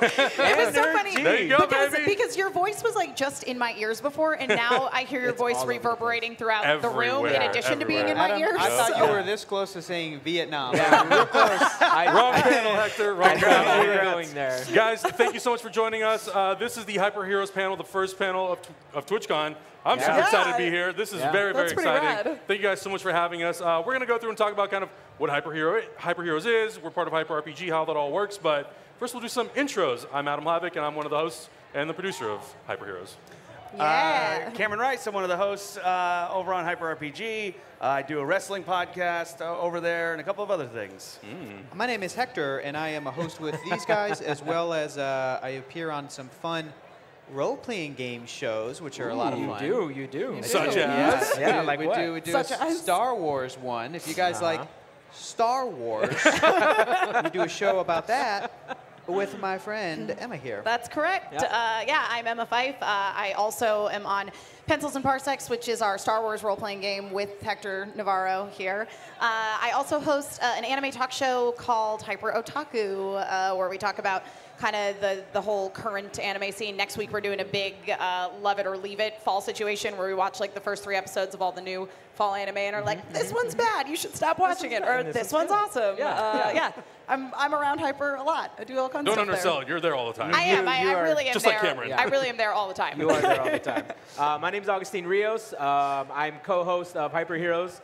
It was so funny There you go, because your voice was like just in my ears before, and now I hear your voice reverberating throughout the room in addition to being in my ears. I thought you were this close to saying Vietnam. Yeah, real close. Wrong panel, Hector. Wrong panel. We're going there. Guys, thank you so much for joining us. This is the Hyper Heroes panel, the first panel of TwitchCon. I'm super excited to be here. This is very, very exciting. Thank you guys so much for having us. We're going to go through and talk about kind of what Hyper Heroes is. We're part of Hyper RPG, how that all works. But first, we'll do some intros. I'm Adam Hlavik, and I'm one of the hosts and the producer of Hyper Heroes. Yeah. Cameron Rice, I'm one of the hosts over on Hyper RPG. I do a wrestling podcast over there and a couple of other things. My name is Hector, and I am a host with these guys, as well as I appear on some fun role-playing game shows, which are a lot of fun. You do. Such as? Yeah, like we what? do a Star Wars one. If you guys like Star Wars, we do a show about that with my friend Emma here. That's correct. Yeah, I'm Emma Fife. I also am on Pencils and Parsecs, which is our Star Wars role-playing game with Hector Navarro here. I also host an anime talk show called Hyper Otaku, where we talk about kind of the whole current anime scene. Next week we're doing a big love it or leave it fall situation where we watch like the first 3 episodes of all the new fall anime and are like, this one's bad, you should stop watching it, or this one's awesome. Yeah. I'm around Hyper a lot. I do all kinds of stuff Don't undersell it. You're there all the time. I am. I really am just there. like Cameron. I really am there all the time. You are there all the time. My name's Augustine Rios. I'm co-host of Hyper Heroes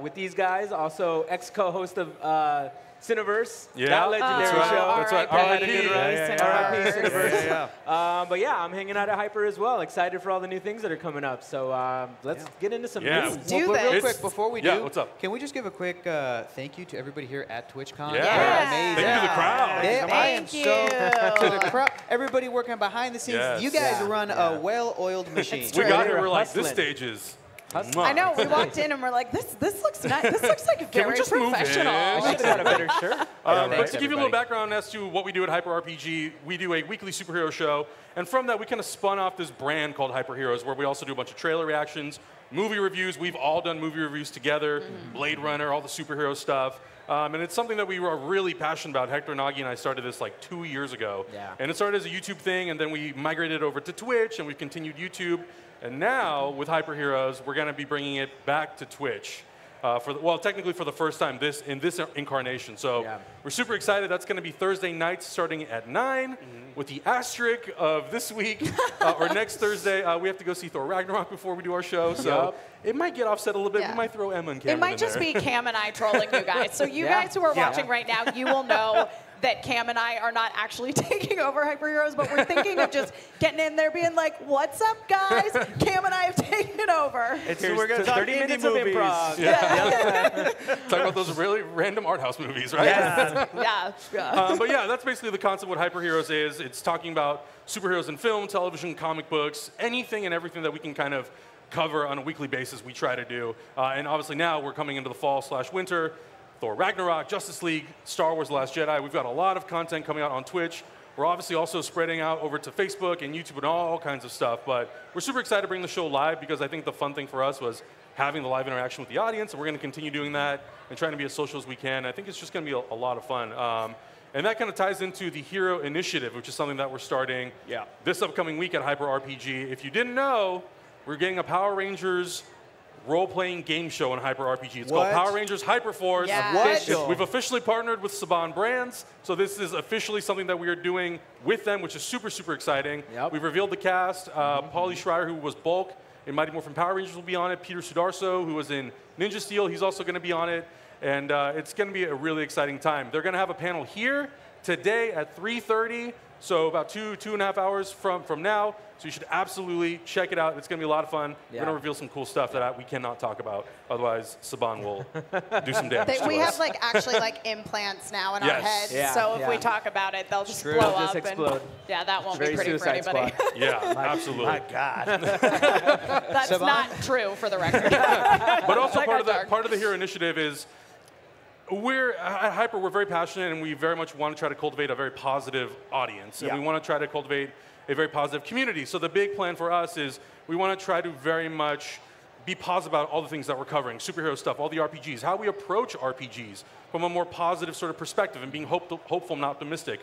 with these guys. Also ex-co-host of Cineverse, that legendary show. That's right. R.I.P. Cineverse. But yeah, I'm hanging out at Hyper as well. Excited for all the new things that are coming up. So let's get into some news. Do this. Real quick, before we do, what's up? Can we just give a quick thank you to everybody here at TwitchCon? Yeah. Amazing. Thank you to the crowd. Thank you. To the crowd, everybody working behind the scenes. Yes. You guys run a well-oiled machine. We got here, we're like, hustling. this stage is... I know. We walked in and we're like, this looks nice. This looks like Can we very just move in? professional. We should have got a better shirt. But to give you a little background as to what we do at Hyper RPG, we do a weekly superhero show. And from that, we kind of spun off this brand called Hyper Heroes, where we also do a bunch of trailer reactions, movie reviews. We've all done movie reviews together, Blade Runner, all the superhero stuff. And it's something that we were really passionate about. Hector Nagy and I started this like 2 years ago. And it started as a YouTube thing, and then we migrated over to Twitch, and we continued YouTube. And now, with Hyper Heroes, we're going to be bringing it back to Twitch. Technically for the first time in this incarnation. So we're super excited. That's going to be Thursday nights starting at 9, with the asterisk of this week or next Thursday. We have to go see Thor Ragnarok before we do our show. So it might get offset a little bit. We might throw Emma and Cam in there. It might just be Cam and I trolling you guys. So you guys who are watching right now, you will know that Cam and I are not actually taking over Hyper Heroes, but we're thinking of just getting in there being like, what's up, guys? Cam and I have taken over. We're going to talk 30 minutes movies. of improv. Talk about those really random art house movies, right? But yeah, that's basically the concept of what Hyper Heroes is. It's talking about superheroes in film, television, comic books, anything and everything that we can kind of cover on a weekly basis we try to do. And obviously now we're coming into the fall/winter. Thor Ragnarok, Justice League, Star Wars The Last Jedi. We've got a lot of content coming out on Twitch. We're obviously also spreading out over to Facebook and YouTube and all kinds of stuff. But we're super excited to bring the show live because I think the fun thing for us was having the live interaction with the audience. And we're going to continue doing that and trying to be as social as we can. I think it's just going to be a lot of fun. And that kind of ties into the Hero Initiative, which is something that we're starting this upcoming week at Hyper RPG. If you didn't know, we're getting a Power Rangers role-playing game show on Hyper RPG. It's called Power Rangers Hyperforce. We've officially partnered with Saban Brands, so this is officially something that we are doing with them, which is super, super exciting. We've revealed the cast. Pauly Schreier, who was Bulk in Mighty Morphin Power Rangers, will be on it. Peter Sudarso, who was in Ninja Steel, he's also going to be on it. And it's going to be a really exciting time. They're going to have a panel here today at 3:30. So about 2.5 hours from now. So you should absolutely check it out. It's going to be a lot of fun. We're going to reveal some cool stuff that we cannot talk about. Otherwise, Saban will do some damage to We us. have actually implants now in our heads. So if we talk about it, they'll just blow They'll up. just explode. And, that won't Very be pretty for Suicide anybody. Squad. Yeah, absolutely. My God. That's not true for the record. But also part of the Hero Initiative is at Hyper, we're very passionate, and we very much want to try to cultivate a very positive audience. And we want to try to cultivate a very positive community. So the big plan for us is we want to try to very much be positive about all the things that we're covering, superhero stuff, all the RPGs, how we approach RPGs from a more positive sort of perspective and being hopeful and optimistic.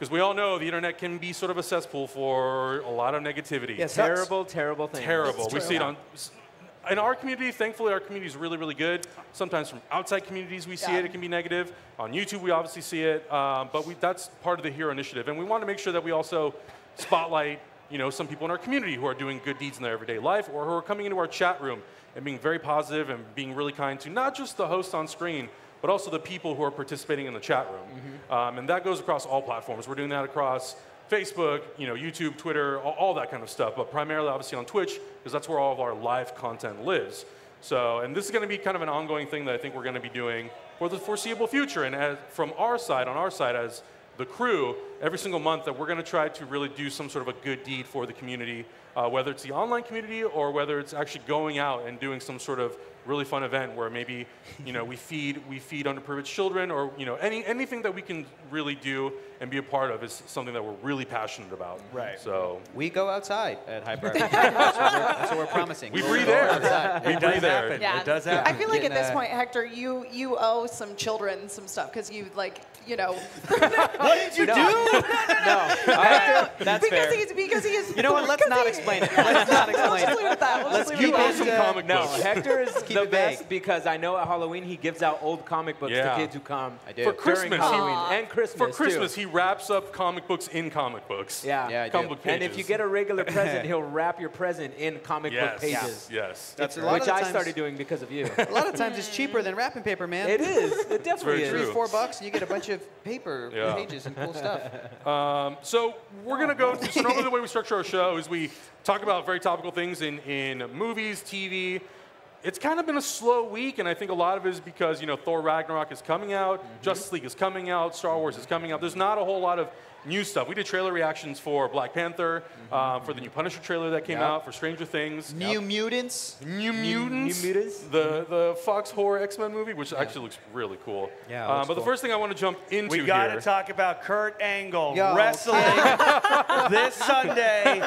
because we all know the internet can be sort of a cesspool for a lot of negativity. Yeah, terrible things. Terrible. We see it in our community. Thankfully, our community is really, really good. Sometimes from outside communities we see it. It can be negative. On YouTube, we obviously see it. But that's part of the Hero Initiative. And we want to make sure that we also spotlight some people in our community who are doing good deeds in their everyday life or who are coming into our chat room and being very positive and being really kind to not just the host on screen, but also the people who are participating in the chat room. And that goes across all platforms. We're doing that across Facebook, YouTube, Twitter, all that kind of stuff, but primarily obviously on Twitch, because that's where all of our live content lives. So, and this is going to be kind of an ongoing thing that I think we're going to be doing for the foreseeable future. And from our side, on our side as the crew, every single month that we're going to try to really do some sort of a good deed for the community, whether it's the online community or whether it's actually going out and doing some sort of really fun event where maybe we feed underprivileged children, or anything that we can really do and be a part of is something that we're really passionate about. Right. So we go outside at Hyper. That's what we're promising. We breathe air. We breathe air. Yeah. It does happen. I feel like at this point, Hector, you owe some children some stuff because you What did you do? No. That's fair. Because he is. You know what? Let's not explain it. Let's not explain Let's leave it at that. Let's keep on some comic No, books. Hector is the it best vague. because I know at Halloween he gives out old comic books to kids who come. I do. For During Christmas. Halloween and Christmas For Christmas, too. he wraps up comic books in comic books. Yeah. Yeah, I do. Comic book pages. And if you get a regular present, he'll wrap your present in comic book pages. Yes. That's a lot Which of the I times- started doing because of you. A lot of times it's cheaper than wrapping paper, man. It is. It definitely very is. true. $3-4 and you get a bunch of paper pages and cool stuff. So we're going to go through, so normally the way we structure our show is we talk about very topical things in movies, TV. It's kind of been a slow week, and I think a lot of it is because, Thor Ragnarok is coming out, Justice League is coming out, Star Wars is coming out. There's not a whole lot of new stuff. We did trailer reactions for Black Panther, for the new Punisher trailer that came out, for Stranger Things. New Mutants. New Mutants. The Fox Horror X-Men movie, which actually looks really cool. Yeah, but the first thing I want to jump into We got to here. talk about Kurt Angle Yo. wrestling this Sunday.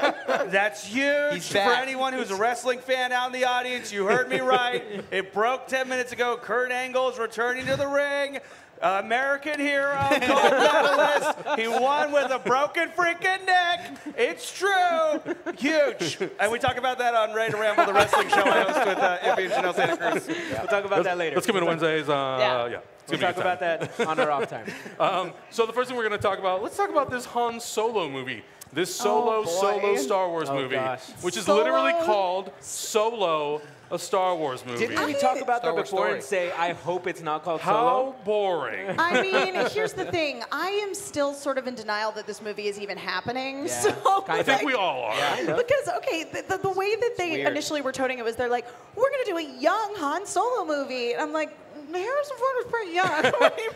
That's huge He's for back. anyone who's a wrrestling fan out in the audience. You heard me right. It broke 10 minutes ago. Kurt Angle is returning to the ring. American hero, gold medalist. He won with a broken freaking neck. It's true. Huge. And we talk about that on Ready to Ramble, the wrestling show I host with Ippy and Janelle Santa Cruz. We'll talk about that later. Let's come into Wednesdays. Yeah. We'll talk about that on our off time. So the first thing we're going to talk about, let's talk about this Han Solo movie. This solo Star Wars movie, which is literally called Solo, a Star Wars movie. Didn't we talk about Star that Wars before story. and say, I hope it's not called How Solo? boring. I mean, here's the thing. I am still sort of in denial that this movie is even happening. Yeah, So, I think we all are. because, okay, the way that they weird. initially were toting it was they're like, we're going to do a young Han Solo movie. And I'm like, Harrison Ford was pretty young.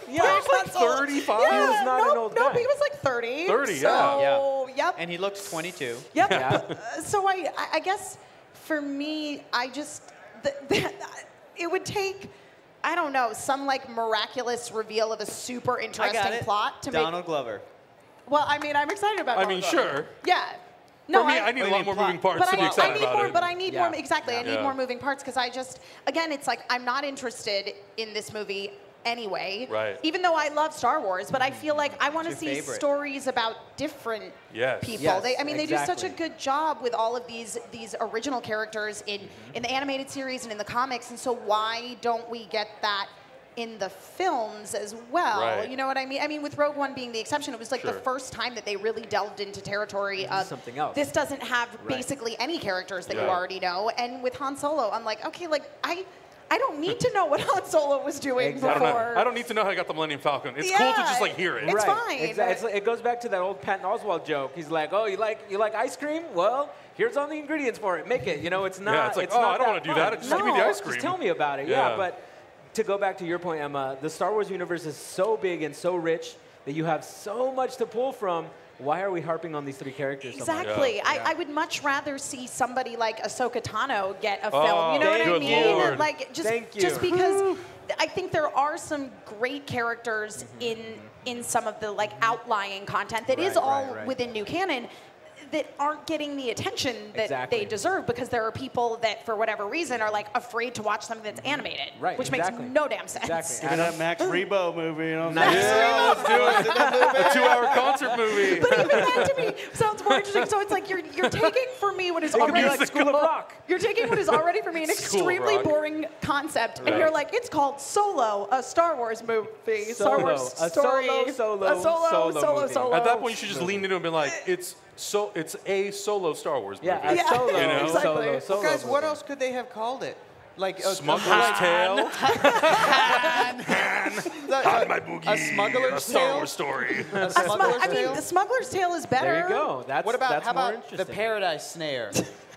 He was like 35. Yeah, He was not an old no, guy. he was like 30. 30, yeah. So, yep. And he looks 22. Yep. Yeah. So I guess for me, I just, it would take, I don't know, some like miraculous reveal of a super interesting plot to Donald Glover. Well, I mean, I'm excited about. I mean, sure. Yeah. No, For me, I need a lot more moving parts but to be excited I need about more. it. But I need more. Exactly, I Yeah. need more moving parts because I just, again, it's like I'm not interested in this movie anyway. Right. Even though I love Star Wars, but I feel like I want to What's your see favorite? stories about different people. Yes, They do such a exactly. good job with all of these original characters in the animated series and in the comics, and so why don't we get that in the films as well? Right. You know what I mean? I mean, with Rogue One being the exception, it was like the Sure. first time that they really delved into territory of something else. This doesn't have basically any characters that you Yeah. already know. And with Han Solo, I'm like, okay, like I don't need to know what Han Solo was doing Exactly. before. I don't need to know how I got the Millennium Falcon. It's cool to just like hear it. It's fine. Exactly. It goes back to that old Patton Oswalt joke. He's like, "Oh, you like ice cream? Well, here's all the ingredients for it. Make it." You know, it's not. Yeah, it's like, not oh, I don't that wanna do fun. that. Just give me the ice cream. Just tell me about it. Yeah. Yeah, but to go back to your point, Emma, the Star Wars universe is so big and so rich that you have so much to pull from. Why are we harping on these three characters so much? Exactly. Yeah. I would much rather see somebody like Ahsoka Tano get a film. You know what I good mean? Lord. Like just Thank you. just because I think there are some great characters in some of the like outlying content that is all right. within new canon that aren't getting the attention that they deserve because there are people that, for whatever reason, are like afraid to watch something that's animated, which makes no damn sense. Exactly. Even that Max Rebo movie, you know? Yeah, let's do it. A 2-hour concert movie. But even that to me sounds more interesting. So it's like you're taking for me what is already like School of Rock. You're taking what is already for me an extremely boring concept, and you're like, it's called Solo, a Star Wars movie, Star Wars story, solo. At that point, you should just lean into it and be like, it's a solo Star Wars movie. Yeah, solo. You know? Solo. Well, guys, what else could they have called it? Like Smuggler's Tale. My boogie. A Smuggler's Star Tale. Wars story. A Smuggler's I mean, Tale. the Smuggler's Tale is better. There you go. What about that's how more about the interesting. Paradise Snare?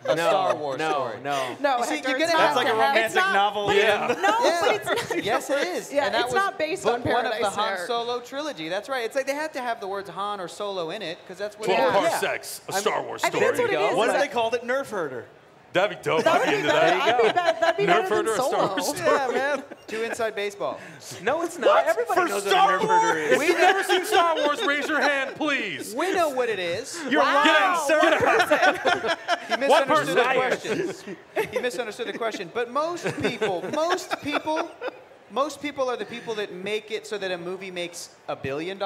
A Star Wars story. No, See, Hector, you're it's gonna not. That's like a romantic novel. Yeah. No, but it's not. Yes, it is. Yeah, and that it's was not based book on one of Paradise the Han Snare. Solo trilogy. That's right. It's like they have to have the words Han or Solo in it because that's what 12 it is. parsecs, a Star Wars I story. think that's what it is. What if Is they called it Nerf Herder? That'd be dope. I'd be into that. That'd be Nerf better Herder, than a Star Solo. Wars story. Yeah, man. Two inside baseball. No, it's not. Everybody knows what a Nerf herder is. If you've never seen Star Wars, raise your hand, please. We know what it is. You're lying, sir. He misunderstood the question. He misunderstood the question. But most people are the people that make it so that a movie makes $1 billion.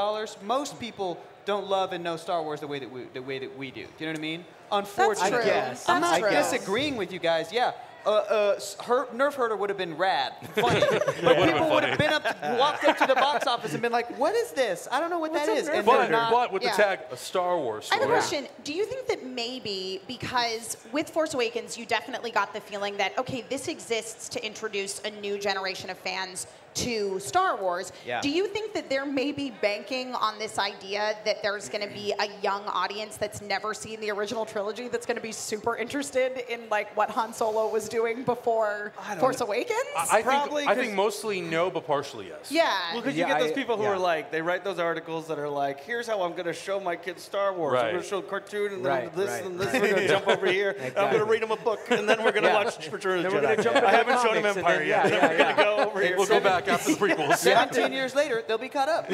Most people don't love and know Star Wars the way that we do. Do you know what I mean? Unfortunately, That's I'm not true. disagreeing with you guys. Yeah. Nerf Herder would have been rad, funny, but people would have been walked up to the box office and been like, "What is this? I don't know what that is." And they're not. But with the tag, a Star Wars I story. have a question. Do you think that maybe because with Force Awakens, you definitely got the feeling that, okay, this exists to introduce a new generation of fans to Star Wars. Yeah. Do you think that they're maybe banking on this idea that there's going to be a young audience that's never seen the original trilogy that's going to be super interested in like what Han Solo was doing before Force Awakens? I think mostly no, but partially yes. Yeah. Well, because you get those people who are like, they write those articles that are like, here's how I'm going to show my kids Star Wars. Right. I'm going to show a cartoon, and then Right, this right. and this. We're going to jump over here. And I'm going to read them a book, and then we're going to watch Return of the Then we're Jedi. gonna jump into I haven't shown them comics, and Empire then- yet. yeah, Then we're going to go over here. We'll go back after the prequels. 17 years later, they'll be caught up.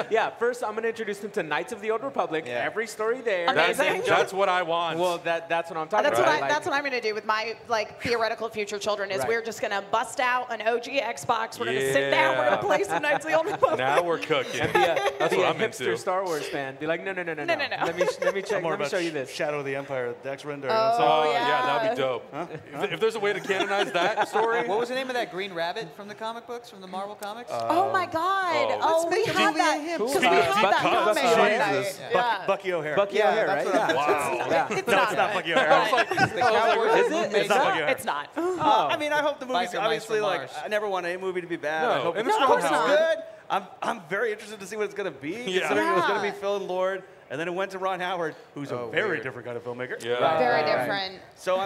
Yeah, first I'm going to introduce them to Knights of the Old Republic. Yeah. Every story there. Amazing. That's what I want. Well, that's what I'm talking That's about. what that's what I'm going to do with my like theoretical future children. Is Right. we're just going to bust out an OG Xbox. We're going to sit down. We're going to play some Knights of the Old Republic. Now we're cooking. That's That's what I'm hipster into. Star Wars fan. Be like, no. No. Let me check. I'm more Let me about show you this. Shadow of the Empire, Dex Render. Oh, yeah. yeah, that'd be dope. If there's a way to canonize that story. What was the name of that Green Rabbit from the comic books, from the Marvel comics? Oh my God! Oh. We had that because we had that Buck- comic one night. Jesus. Yeah. Bucky O'Hare. Bucky Yeah, O'Hare, that's right? what I'm- Yeah. Wow. Yeah. It's No, not. it's not Bucky O'Hare. The Cowboys Is it? who made It's not that. Bucky O'Hare. It's not. I mean, I hope the movie's Biker Mice obviously from like. Mars. I never want any movie to be bad. No, I hope and it's it's of course Ron not. good. I'm very interested to see what it's going to be. Yeah. Considering it was going to Yeah. be Phil Lord, and then it went to Ron Howard, who's a very weird. different kind of filmmaker. Yeah. Very Right. different. So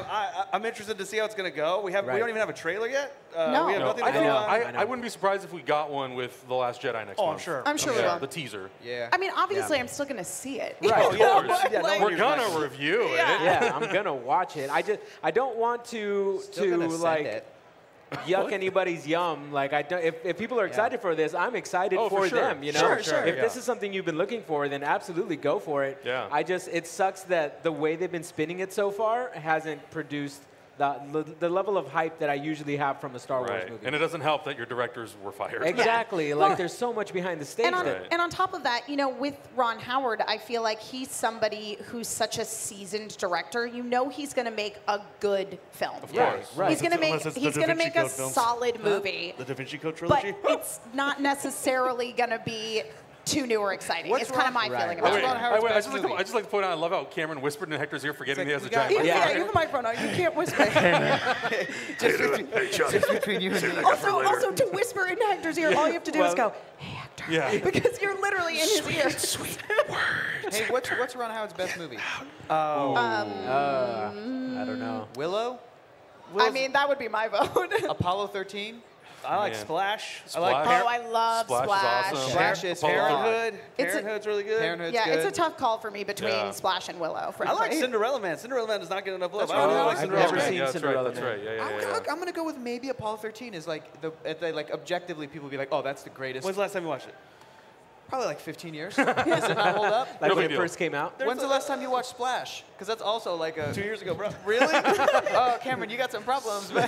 I'm interested to see how it's going to go. We don't even have a trailer yet. No. We have No, nothing I, to think, go on. I wouldn't be surprised if we got one with The Last Jedi next Oh, I'm month. sure. I'm sure we will. The teaser. Yeah. I mean, obviously, I'm still going to see it. Right. Oh, yeah, of course. Like- Yeah, no like- We're gonna review it. Yeah, I'm gonna watch it. I don't want to Still gonna send like it. yuck anybody's yum. Like I don't. If people are excited for this, I'm excited Oh, for for sure. them. You know. Sure. If this is something you've been looking for, then absolutely go for it. Yeah. It sucks that the way they've been spinning it so far hasn't produced the level of hype that I usually have from a Star Wars Right. movie. And it doesn't help that your directors were fired. Exactly. Like there's so much behind the scenes there. And on top of that, you know, with Ron Howard, I feel like he's somebody who's such a seasoned director. You know he's going to make a good film. Of Yeah, course. right. He's going to make Unless it's the he's Da going to Vinci make a Code films. solid movie. The Da Vinci Code But trilogy. it's not necessarily going to be too new or exciting. What's it's kind of my Ron- feeling Oh, about What's wait, it. Ron Howard's I best just movie? like to point out, I love how Cameron whispered in Hector's ear, forgetting he has a we got- giant Yeah, microphone. you have a microphone on. You can't whisper. Just between you and me. also, to whisper in Hector's ear, all you have to do is go, "Hey, Hector," Yeah. because you're literally in his ear. Hey, what's Ron Howard's best movie? I don't know. Willow? I mean, that would be my vote. Apollo 13? I like Man. Splash. I Splash. like Oh, I love Splash is Splash. awesome. Splash is Parenthood. It's a- Parenthood's really good. Parenthood's Yeah, good. it's a tough call for me between Yeah. Splash and Willow. I Frankly. like Cinderella Man. Cinderella Man does not get enough love. That's I really right. like I've Cinderella never Man. seen Yeah, Cinderella That's Man. right. Yeah. I'm gonna go with maybe Apollo 13 is like like objectively people be like, oh, that's the greatest. When's the last time you watched it? Probably like 15 years. Does it not hold up? Like No when big it deal. first came out? When's the last time you watched Splash? Because that's also like a... 2 years ago, bro. Really? Oh, Cameron, you got some problems, man.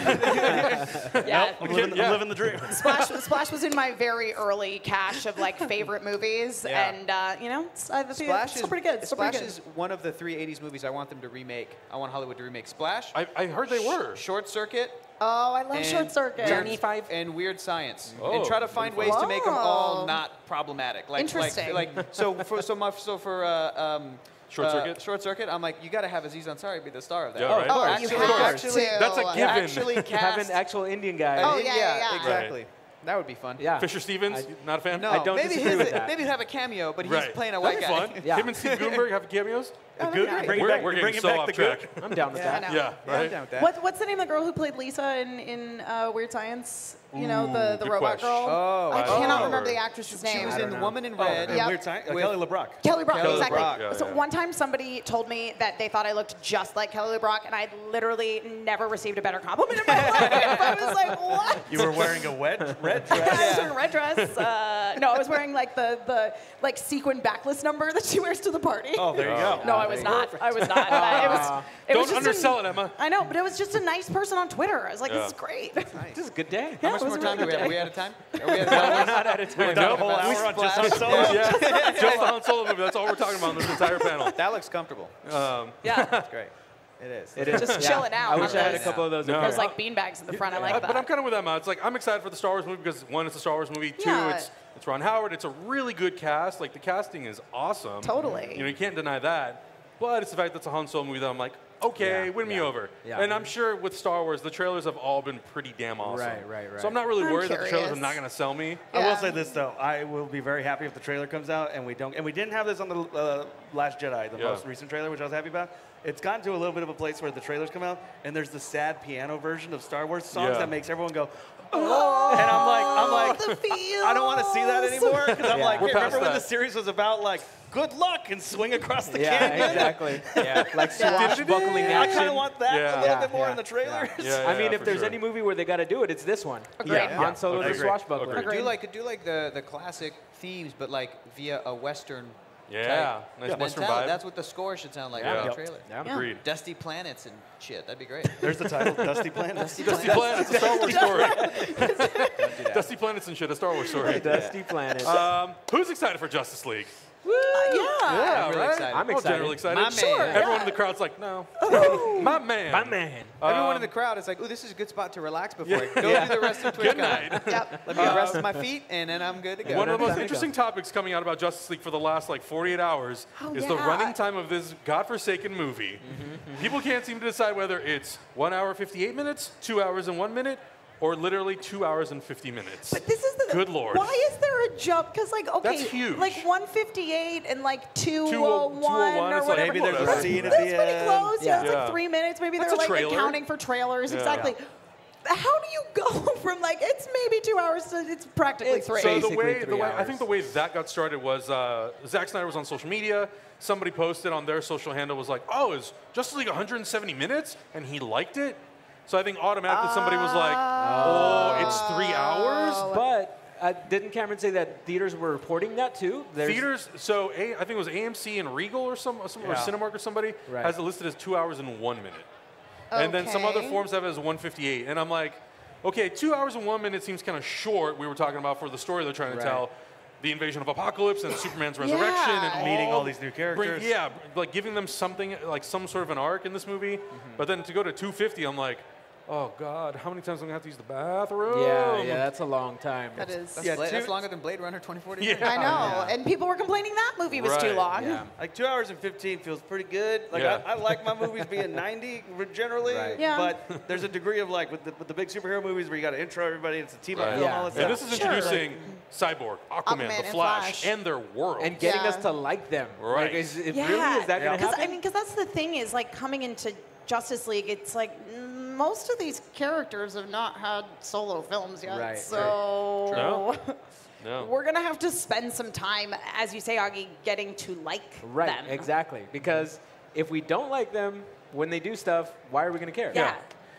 Yeah. I'm living the dream. Splash was in my very early cache of like favorite movies, Yeah. and you know, Splash it's pretty good. Splash is one of the 3 80s movies I want them to remake. I want Hollywood to remake Splash. I heard they were. Short Circuit. Oh, I love and Short Circuit. Journey 5. And Weird Science. Oh, and try to find ways to make them all Whoa. not problematic. Like, Interesting. Short Circuit? Short Circuit, I'm like, you got to have Aziz Ansari be the star of that. Yeah, right. Oh, Actually, you have actually, to. That's a given. actually Have cast an actual Indian guy. Oh, yeah. exactly. That would be fun. Yeah. Fisher Stevens, not a fan? No, I don't maybe disagree with that. maybe he'd have a cameo, but he's Right. playing a white That'd guy. be fun. Yeah. Him and Steve Gutenberg have cameos? Good. Bring We're Bring getting it so back off the track. I'm down with I that. know. Yeah, I'm right? down with that. What's the name of the girl who played Lisa in Weird Science? You know, the good robot question. girl? Oh, I I cannot don't remember know. the actress's She name. was I in don't The know. Woman in Oh, Red. and Yep. Weird Science. With- Kelly LeBrock. Kelly LeBrock, Kelly exactly. LeBrock. Yeah, So yeah. one time somebody told me that they thought I looked just like Kelly LeBrock, and I literally never received a better compliment in my life. I was like, what? You were wearing a red I dress. was wearing a red dress. No, I was wearing like the like sequin backless number that she wears to the party. Oh, there you go. No, I was not. I was not. It was Don't just undersell it, Emma. I know, but it was just a nice person on Twitter. I was like, Yeah. this is great. This is a good day. How much it was more a time do really we have? good Are we day. out of time? Are we out of time? We're not out of time. We've done a whole hour on just Han Solo. Yeah, just the Han Solo movie. That's all we're talking about in this entire panel. That looks comfortable. Yeah. That's great. It is. It is. Just chill it out. I wish I had a Yeah. couple of those. No. at There's home. like beanbags in the front. I like that. But I'm kind of with Emma. It's like I'm excited for the Star Wars movie because one, it's a Star Wars movie. Two, Yeah. it's Ron Howard. It's a really good cast. Like the casting is awesome. Totally. You know, you can't deny that. But it's the fact that it's a Han Solo movie that I'm like, okay, Yeah, win me yeah, over. yeah. And I'm sure with Star Wars, the trailers have all been pretty damn awesome. Right. So I'm not really I'm worried that the trailers are curious. not going to sell me. I Yeah. will say this though, I will be very happy if the trailer comes out and we don't. And we didn't have this on the Last Jedi, the Yeah. most recent trailer, which I was happy about. It's gotten to a little bit of a place where the trailers come out and there's the sad piano version of Star Wars songs Yeah. that makes everyone go, oh. And I'm like, the feels. I don't want to see that anymore because I'm Yeah. like, We're hey, past remember when the that. series was about like good luck and swing across the Yeah, canyon? exactly. Yeah, like swashbuckling I action. kind of want that Yeah. a little Yeah, bit more yeah, in the trailers. Yeah, I mean, if for there's sure. any movie where they got to do it, it's this one. Agreed. Yeah. Han Solo the Agreed. swashbuckler. Agreed. Do like the classic themes, but like via a Western. Yeah, nice Western mentality. vibe. That's what the score should sound like Yeah. in the Yep. trailer. Yeah. Agreed. Dusty planets and shit. That'd be great. There's the title, Dusty Planet. Dusty Dusty Planets, a Star Wars story. Dusty Planets and shit, a Star Wars story. Dusty Planet. Who's excited for Justice League? Yeah. I'm really right? excited. I'm All excited. generally excited. My man. Sure, Everyone yeah. in the crowd's like, no. My man. My man. Everyone in the crowd is like, "Ooh, this is a good spot to relax before I go Yeah. do the rest of Good TwitchCon. night. Yep. Let me rest my feet, and then I'm good to go." One of the most There you interesting topics coming out about Justice League for the last like 48 hours is the yeah. running time of this godforsaken movie. People can't seem to decide whether it's 1 hour 58 minutes, 2 hours and 1 minute, or literally 2 hours and 50 minutes. But this is the Good Lord. Why is there a jump? Because like okay, That's huge. like 158 and like 201 201, or it's like whatever. maybe there's a Whatever. scene at That's the pretty end. close. Yeah, it's Yeah. like 3 minutes. Maybe That's they're a like trailer. accounting for trailers. Yeah. Exactly. How do you go from like it's maybe 2 hours to it's practically It's 3? So Basically 3 I think hours. the way that got started was Zack Snyder was on social media. Somebody posted on their social handle was like, "Oh, is Justice League 170 minutes?" And he liked it. So I think automatically somebody was like, "Oh, it's 3 hours." But didn't Cameron say that theaters were reporting that too? Theaters. So I think it was AMC and Regal or some or Cinemark or somebody Right. has it listed as 2 hours and 1 minute. And then some other Okay. forms have it as 158. And I'm like, okay, 2 hours and 1 minute seems kind of short. We were talking about for the story they're trying to Right. tell. The invasion of Apocalypse and Superman's resurrection and Meeting all these new characters. like giving them something, like some sort of an arc in this movie. But then to go to 250, I'm like, oh, God, how many times am I going to have to use the bathroom? Yeah, that's a long time. That is. That's longer than Blade Runner 2040. Yeah. I know, and people were complaining that movie was too Right. long. Yeah. Like 2 hours and 15 feels pretty good. Like Yeah. I like my movies being 90 generally, Right. Yeah. but there's a degree of like with the big superhero movies where you got to intro everybody. It's a team up Right. film, Yeah. all that And stuff. this is Sure. introducing Cyborg, Aquaman, Aquaman The and Flash, Flash. and their world. And getting Yeah. us to like them. Right. Like, is it Yeah. really? Is that going to Because happen? I mean, because that's the thing is like coming into Justice League, it's like most of these characters have not had solo films yet. Right. So No. we're gonna have to spend some time, as you say, Augie, getting to like Right, them. exactly. Because if we don't like them when they do stuff, why are we going to care? Yeah.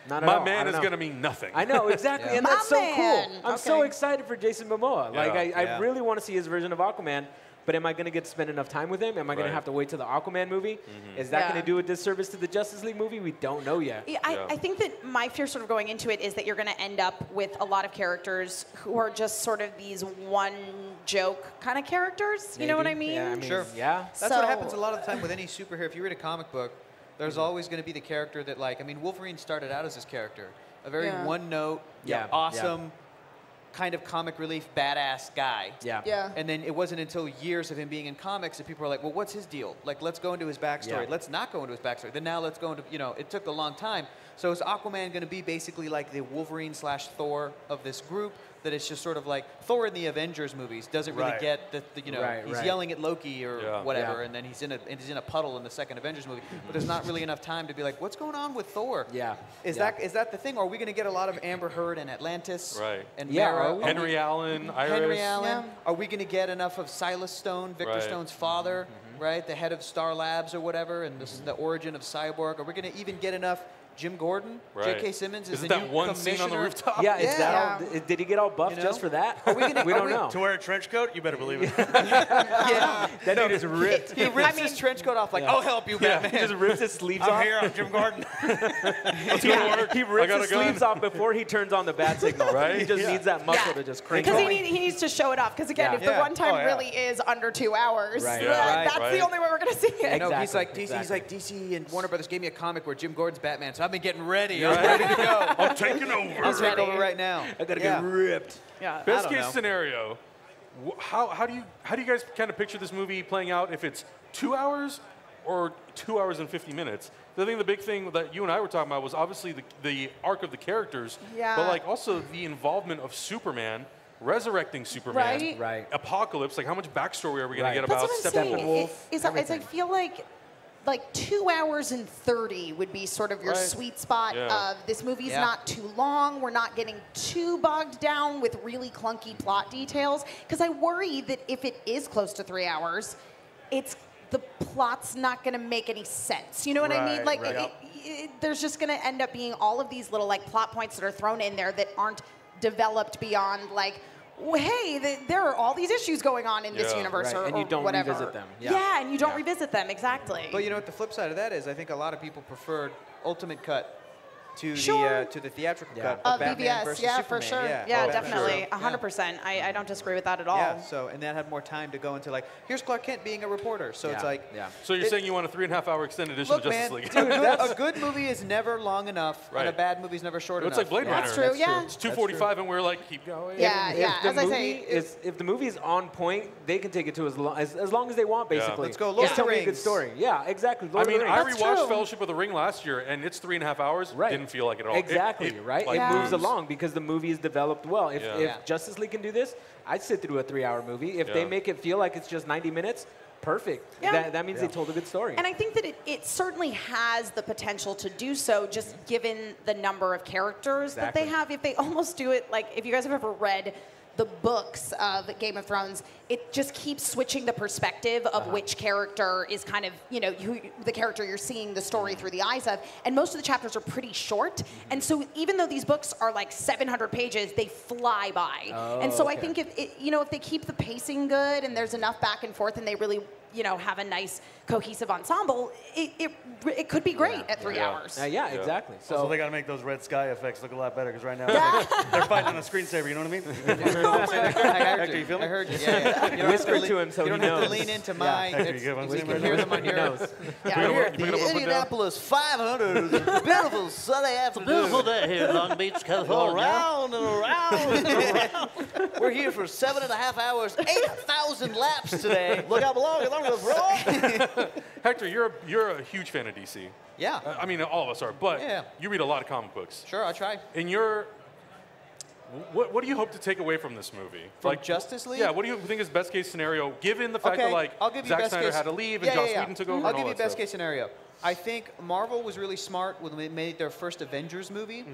Not at my all. man is going to mean nothing. I know, exactly. And My that's so man. cool. I'm so excited for Jason Momoa. Yeah. Like, I really want to see his version of Aquaman. But am I going to get to spend enough time with him? Am I going to have to wait till the Aquaman movie? Is that going to do a disservice to the Justice League movie? We don't know yet. I think that my fear sort of going into it is that you're going to end up with a lot of characters who are just sort of these one joke kind of characters. You know what I mean? Yeah, Sure. Yeah. That's what happens a lot of the time with any superhero. If you read a comic book, there's always going to be the character that, like, I mean, Wolverine started out as this character. A very one-note, awesome, kind of comic relief, badass guy. Yeah. And then it wasn't until years of him being in comics that people were like, well, what's his deal? Like, let's go into his backstory. Let's not go into his backstory. Then now let's go into, it took a long time. So is Aquaman going to be basically like the Wolverine/Thor of this group? That it's just sort of like Thor in the Avengers movies doesn't really get the he's yelling at Loki or whatever, and then he's in a puddle in the second Avengers movie. But there's not really enough time to be like, what's going on with Thor? Is that the thing? Or are we going to get a lot of Amber Heard and Atlantis? Right. And Mara? Henry Allen, Iris. Henry Allen. Are we going to get enough of Silas Stone, Victor Stone's father, right? The head of Star Labs or whatever, and this is the origin of Cyborg. Are we going to even get enough? Jim Gordon, J.K. Simmons is the that new one commissioner. scene on the rooftop? Yeah, is that all, did he get all buffed just for that? We don't know. To wear a trench coat? You better believe it. That dude is ripped. He rips his trench coat off like, I'll help you, Batman. He just rips his sleeves off. I'm here, I'm Jim Gordon. He rips his sleeves off before he turns on the bat signal. Right? He just needs that muscle to just crank because he needs to show it off. Because again, if the runtime really is under 2 hours, that's the only way we're going to see it. No, he's like DC and Warner Brothers gave me a comic where Jim Gordon's Batman, so I've been getting ready. I'm ready to go. I'm taking over. I'll take over right now. I gotta get ripped. Yeah. Best case scenario. How do you guys kind of picture this movie playing out? If it's 2 hours or 2 hours and 50 minutes? I think the big thing that you and I were talking about was obviously the arc of the characters, but like also the involvement of Superman, resurrecting Superman, Right. Apocalypse. Like how much backstory are we going to get That's about what I'm saying. Steppenwolf? I feel like 2 hours and 30 would be sort of your sweet spot of this movie's not too long. We're not getting too bogged down with really clunky plot details. Because I worry that if it is close to 3 hours, the plot's not going to make any sense. You know what I mean? Like, there's just going to end up being all of these little like plot points that are thrown in there that aren't developed beyond like, hey, there are all these issues going on in this universe or and you don't whatever. revisit them. And you don't revisit them, exactly. But you know what the flip side of that is? I think a lot of people preferred Ultimate Cut to the theatrical cut of Batman BVS, versus for Superman. sure. Definitely, 100%. I don't disagree with that at all. Yeah, so, and that had more time to go into like, here's Clark Kent being a reporter. So it's like... So you're saying you want a 3.5-hour extended edition of Justice League? Dude, a good movie is never long enough, and a bad movie is never short enough. It's like Blade Runner. That's true, It's 2:45, and we're like, keep going. If the movie is on point, they can take it to as long as they want, basically. Let's go. Lord of the Rings. Tell me a good story. Yeah, exactly. I mean, I rewatched Fellowship of the Ring last year, and it's 3.5 hours. Didn't feel like it at all. Exactly, right? Like, it moves along because the movie is developed well. If Justice League can do this, I'd sit through a 3-hour movie. If they make it feel like it's just 90 minutes, perfect. That means they told a good story. And I think that it certainly has the potential to do so, just given the number of characters that they have. If they almost do it, like if you guys have ever read the books of Game of Thrones, it just keeps switching the perspective of which character is kind of, the character you're seeing the story through the eyes of. And most of the chapters are pretty short. And so even though these books are like 700 pages, they fly by. And so I think if they keep the pacing good and there's enough back and forth and they really, have a nice cohesive ensemble, it could be great at 3 hours. Exactly. So they got to make those red sky effects look a lot better because right now they're fighting on a screensaver. You know what I mean? I heard you. Yeah. Whisper to him so he knows. You don't have to lean into mine. We can hear them on your nose. We're at the Indianapolis 500. It's a beautiful sunny afternoon. It's a beautiful day here in Long Beach, California. Around and around and around. We're here for 7.5 hours, 8,000 laps today. Look how long it's going to roll. Hector, you're a huge fan of DC. Yeah. I mean, all of us are, but you read a lot of comic books. Sure, I try. What do you hope to take away from this movie? From Justice League? Yeah, what do you think is best case scenario, given the fact that Zack Snyder had to leave and Joss Whedon took over? I'll give you best case scenario. I think Marvel was really smart when they made their first Avengers movie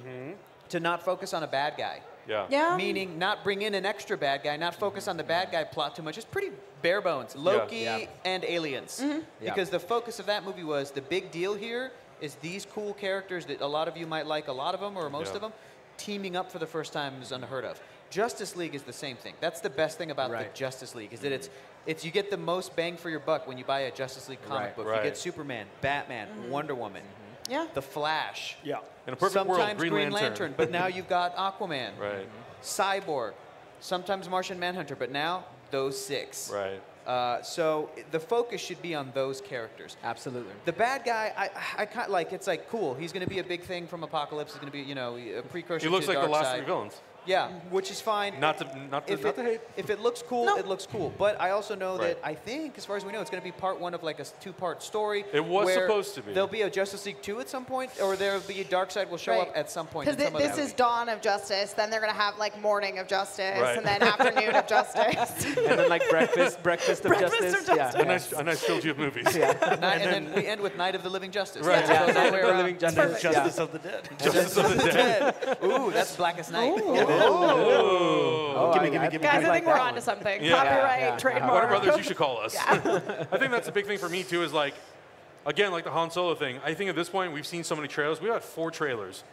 to not focus on a bad guy. Yeah. Meaning not bring in an extra bad guy, not focus on the bad guy plot too much. It's pretty bare bones. Loki and aliens. Because the focus of that movie was the big deal here is these cool characters that a lot of you might like, a lot of them or most of them, teaming up for the first time is unheard of. Justice League is the same thing. That's the best thing about the Justice League is that it's you get the most bang for your buck when you buy a Justice League comic book. You get Superman, Batman, Wonder Woman, The Flash. Yeah. In a perfect world, sometimes Green Lantern, but now you've got Aquaman. Right. Cyborg, sometimes Martian Manhunter, but now those 6. Right. So the focus should be on those characters. Absolutely. The bad guy, I kind of like. It's like cool. He's going to be a big thing from Apocalypse. He's going to be, a precursor. He looks to like the last Darkseid. 3 villains. Yeah, which is fine. Not to hate. If it looks cool, it looks cool. But I also know that I think, as far as we know, it's going to be part 1 of like a 2-part story. It was supposed to be. There'll be a Justice League 2 at some point, or there'll be Darkseid will show up at some point. Because this is Dawn of Justice. Then they're going to have like Morning of Justice, and then Afternoon of Justice. And then like Breakfast of Justice. Yeah. A nice trilogy of movies. And then we end with Night of the Living Justice. Right. Night of the Living Justice. Justice of the Dead. Justice of the Dead. Ooh, that's Blackest Night. Gimme. Guys, I think we're onto something. Copyright, trademark. Warner Brothers, you should call us. I think that's a big thing for me, too, is like, again, like the Han Solo thing. I think at this point, we've seen so many trailers. We've had 4 trailers.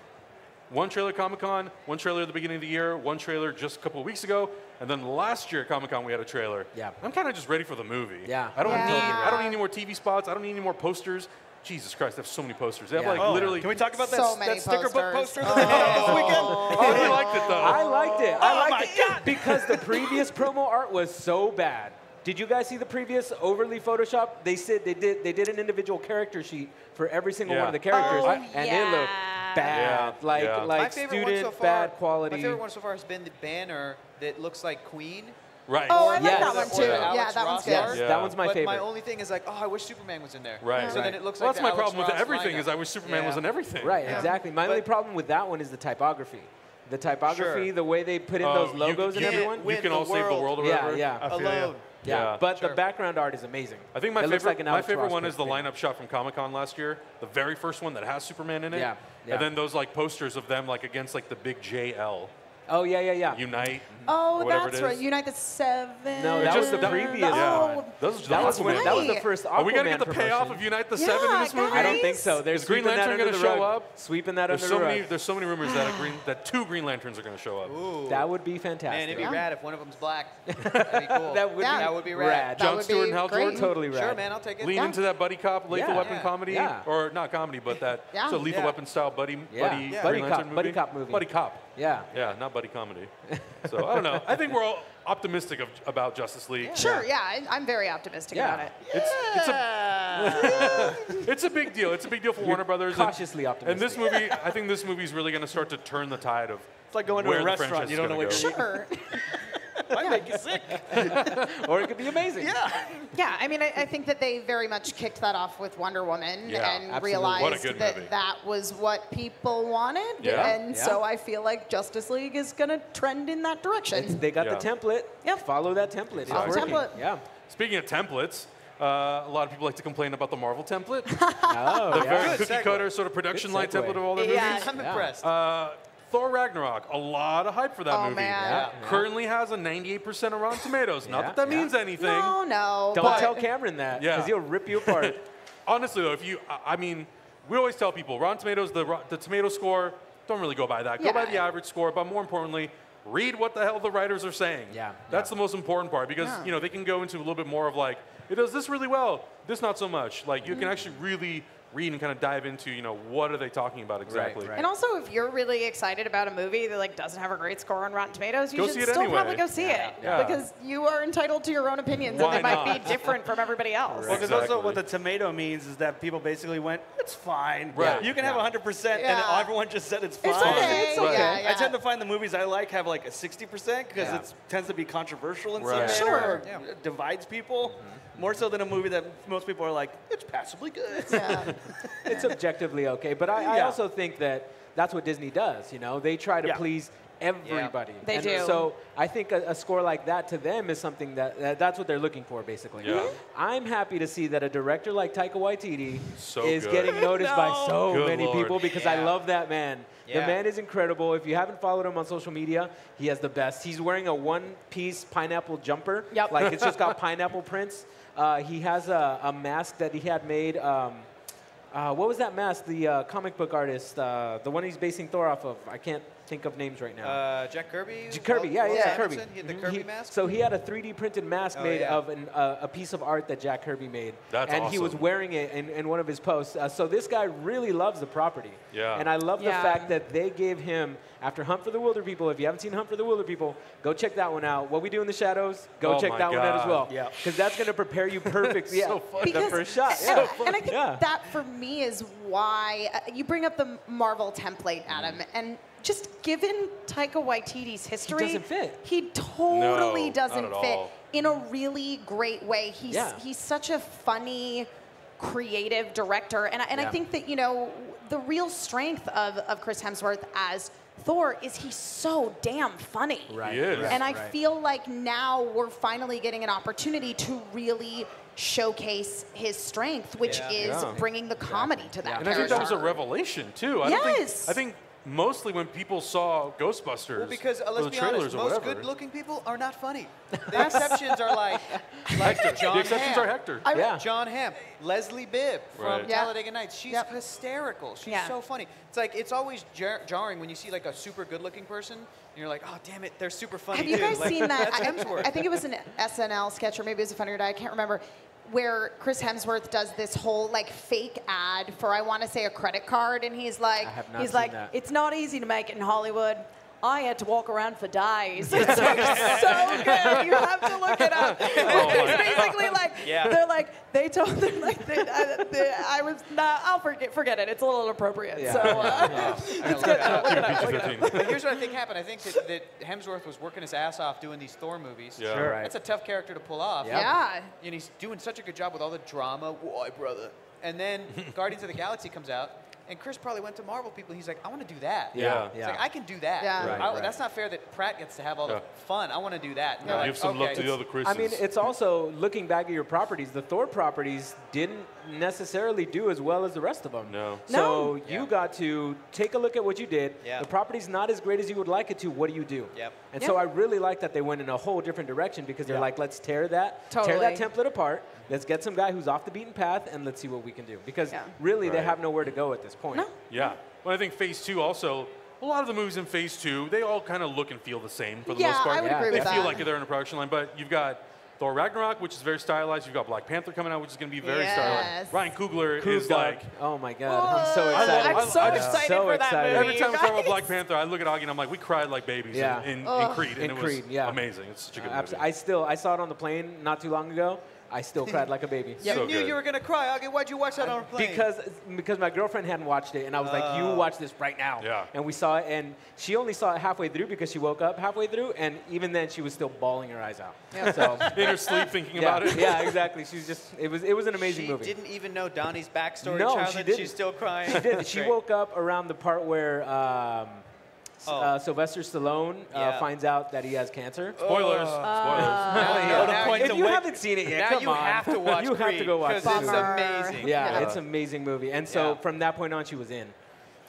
1 trailer at Comic-Con, 1 trailer at the beginning of the year, 1 trailer just a couple of weeks ago, and then last year at Comic-Con, we had a trailer. Yeah. I'm kind of just ready for the movie. Yeah. I don't need any more TV spots. I don't need any more posters. Jesus Christ, they have so many posters. They have like literally. Can we talk about So that many sticker book posters. poster that came out this weekend? I really liked it, though. I liked it. Oh my God. Because the previous promo art was so bad. Did you guys see the previous overly Photoshop? They said they did an individual character sheet for every single one of the characters, and it looked bad. Like My favorite one student so far, bad quality. My favorite one so far has been the banner that looks like Queen. Right. Oh, I like Yes. that one too. Alex Yeah, that one's Ross good. art. Yeah. That one's my But favorite. my only thing is like, I wish Superman was in there. Right. So then it looks Well, like that's my the Alex problem with Ross everything lineup. is I wish Superman was in everything. Right, exactly. My only problem with that one is the typography. The typography, the way they put in those logos and everyone. You can all save the world or whatever. Alone. Yeah, but the background art is amazing. I think my It looks favorite, like an my Alex favorite Ross one is the thing. lineup shot from Comic-Con last year, the very first one that has Superman in it. Yeah. And then those like posters of them like against like the big JL. Oh, yeah. Unite. Oh, or whatever that's it right. is. Unite the 7. No, that was the previous No. one. That was That was the first Aquaman Are we gonna get the payoff promotion. of Unite the 7 in this movie? I don't think so. They're Is Green sweeping that Lantern under gonna the show rug. up? Sweeping that There's under the rug. there's so many rumors that 2 Green Lanterns are going to show up. Ooh. That would be fantastic. Man, it'd be rad if one of them's black. That'd be cool. That would be rad. rad. That John would Stewart be and Hal great. Jordan. Totally rad. Sure, man, I'll take it. Lean into that buddy cop, lethal weapon comedy, or not comedy, but that so lethal weapon style buddy Green Lantern movie. Buddy cop movie. Buddy cop. Yeah. Yeah, not buddy comedy. So I don't know. I think we're all optimistic about Justice League. Sure, I'm very optimistic about it. It's a big deal. It's a big deal for Warner Brothers. Cautiously optimistic. And this movie, I think this movie is really going to start to turn the tide of. It's like going to where a the restaurant. franchise You is don't know gonna what go. you're eating. Sure. Might make you sick. Or it could be amazing. Yeah, I mean, I think that they very much kicked that off with Wonder Woman and absolutely. realized What a good movie. that was what people wanted. Yeah. And so I feel like Justice League is going to trend in that direction. They got the template. Yep. Follow that template. Follow It's the working. template. Yeah. Speaking of templates, a lot of people like to complain about the Marvel template. Oh, The very Good cookie segue. cutter sort of production line Good segue. template of all their Yeah. movies. I'm impressed. Thor Ragnarok, a lot of hype for that Oh, movie. man. Currently has a 98% on Rotten Tomatoes. Not that means anything. No. Don't but tell Cameron that, Yeah. because he'll rip you apart. Honestly, though, we always tell people, Rotten Tomatoes, the tomato score, don't really go by that. Go by the average score, but more importantly, read what the hell the writers are saying. Yeah. That's the most important part because, they can go into a little bit more of like, it does this really well, this not so much. Like, you can actually really read and kind of dive into, what are they talking about exactly. Right. And also, if you're really excited about a movie that like doesn't have a great score on Rotten Tomatoes, you Go should see it still anyway. probably go see it Yeah. because you are entitled to your own opinions, Why and they might not? be different from everybody else. Well, because Exactly. also what the tomato means is that people basically went, it's fine. Right. You can have 100%, and Yeah. everyone just said it's fine. It's okay. It's okay. Yeah, I tend to find the movies I like have like a 60% because Yeah. it tends to be controversial in Right. some manner Sure. or divides people. More so than a movie that most people are like, it's passably good. Yeah. It's objectively okay, but I Yeah. also think that that's what Disney does. They try to Yeah. please everybody. They And do. So I think a score like that to them is something that's what they're looking for, basically. Yeah. I'm happy to see that a director like Taika Waititi So is good. getting noticed by so Good many Lord. people because I love that man. The Yeah. man is incredible. If you haven't followed him on social media, he has the best. He's wearing a one-piece pineapple jumper. Yep. Like it's just got pineapple prints. He has a mask that he had made. what was that mask? The comic book artist, the one he's basing Thor off of. I can't think of names right now. Jack Kirby? Kirby, yeah, Kirby. He had the Kirby mask? So he had a 3D printed mask made of a piece of art that Jack Kirby made. That's and awesome. he was wearing it in one of his posts. So this guy really loves the property. Yeah. And I love the fact that they gave him, after Hunt for the Wilder People, if you haven't seen Hunt for the Wilder People, go check that one out. What We Do in the Shadows, go check that one out as well. Yeah. Because that's going to prepare you perfectly So funny. the first shot. And I think that, for me, is why you bring up the Marvel template, Adam, and just given Taika Waititi's history, He doesn't fit. He totally No, doesn't not at fit all. in a really great way. He's such a funny, creative director, and I think that the real strength of Chris Hemsworth as Thor is he's so damn funny. Right. He is. And I feel like now we're finally getting an opportunity to really showcase his strength, which is bringing the comedy to that And character. I think that was a revelation, too. I think mostly when people saw Ghostbusters, Well, because or let's the be trailers honest, or most whatever. good-looking people are not funny. The exceptions are like John The exceptions Hamm. are Hector. John Hamm, Leslie Bibb from Right. Talladega Nights. She's hysterical. She's so funny. It's like it's always jarring when you see like a super good-looking person, and you're like, oh damn it, they're super funny. Have you too. guys Like, seen that? That's Hemsworth. I think it was an SNL sketch, or maybe it was a Funny or Die, I can't remember, where Chris Hemsworth does this whole like fake ad for, I want to say, a credit card, and he's like, that. it's not easy to make it in Hollywood. I had to walk around for days. It's like so good. You have to look it up. It's basically like they're like I was not. I'll forget it. It's a little inappropriate. Yeah. So it's good. PG-13. But here's what I think happened. I think that Hemsworth was working his ass off doing these Thor movies. Yeah. Sure. Right. That's a tough character to pull off. Yeah. And he's doing such a good job with all the drama. Why, brother? And then Guardians of the Galaxy comes out, and Chris probably went to Marvel people. He's like, I want to do that. Yeah. It's like, I can do that. Yeah. Right. That's not fair that Pratt gets to have all the fun. I want to do that. And they're Give some love okay. to the other Chris's. I mean, it's also, looking back at your properties, the Thor properties didn't necessarily do as well as the rest of them. No. So you got to take a look at what you did. Yeah. The property's not as great as you would like it to. What do you do? Yep. And so I really like that they went in a whole different direction, because they're like, let's tear that Totally. template apart. Let's get some guy who's off the beaten path, and let's see what we can do. Because really, they have nowhere to go at this point. No. Yeah. Well, I think Phase 2 also, a lot of the movies in Phase 2, they all kind of look and feel the same for the most part. I would agree They with feel that. like they're in a production line, but you've got Thor Ragnarok, which is very stylized. You've got Black Panther coming out, which is going to be very stylized. Ryan Coogler is like... Oh my God, I'm so excited. I'm so excited so for that excited. movie. Every time we you talk about guys. Black Panther, I look at Augie and I'm like, we cried like babies in Creed. And In it was Creed, yeah. amazing. It's such a good movie. I saw it on the plane not too long ago. I still cried like a baby. You So knew good. you were going to cry. Okay, why'd you watch that on a plane? Because my girlfriend hadn't watched it, and I was like, you watch this right now. Yeah. And we saw it, and she only saw it halfway through because she woke up halfway through, and even then she was still bawling her eyes out. Yeah. So in her sleep thinking about it. Yeah, exactly. She was just, it was an amazing movie. She didn't even know Donnie's backstory. No, childhood. she didn't. She's still crying. She did. She woke up around the part where Sylvester Stallone finds out that he has cancer. Spoilers. Spoilers. If you haven't seen it yet, now come you on. have to watch You have to go watch it. because it's Bummer. amazing. Yeah, it's an amazing movie. And so from that point on, she was in.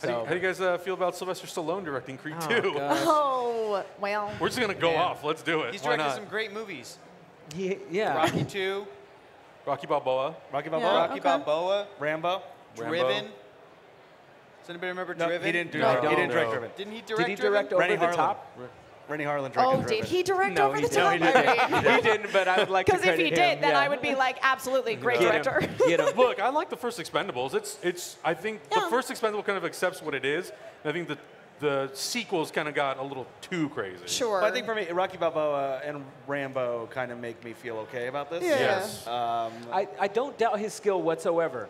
How do you guys feel about Sylvester Stallone directing Creed 2? Oh, well. We're just going to go off. Let's do it. He's Why directed not? some great movies. Yeah. Rocky 2, Rocky Balboa. Rocky Balboa, Rocky Balboa, Rambo. Driven. Does anybody remember No, Driven? he didn't do. No, I He don't. didn't direct No. Driven. Didn't he direct Did he direct Driven? Over Rennie the Harlan. Top? Rennie Harlan directed Oh, Driven. did he direct No, Over he the Top? didn't. He didn't, but I would like to Because if credit he did, him. then Yeah. I would be like, absolutely, great Get director. him. Get him. Look, I like the first Expendables. I think the first Expendable kind of accepts what it is. And I think the sequels kind of got a little too crazy. Sure. But I think for me, Rocky Balboa and Rambo kind of make me feel okay about this. Yeah. Yes. I don't doubt his skill whatsoever.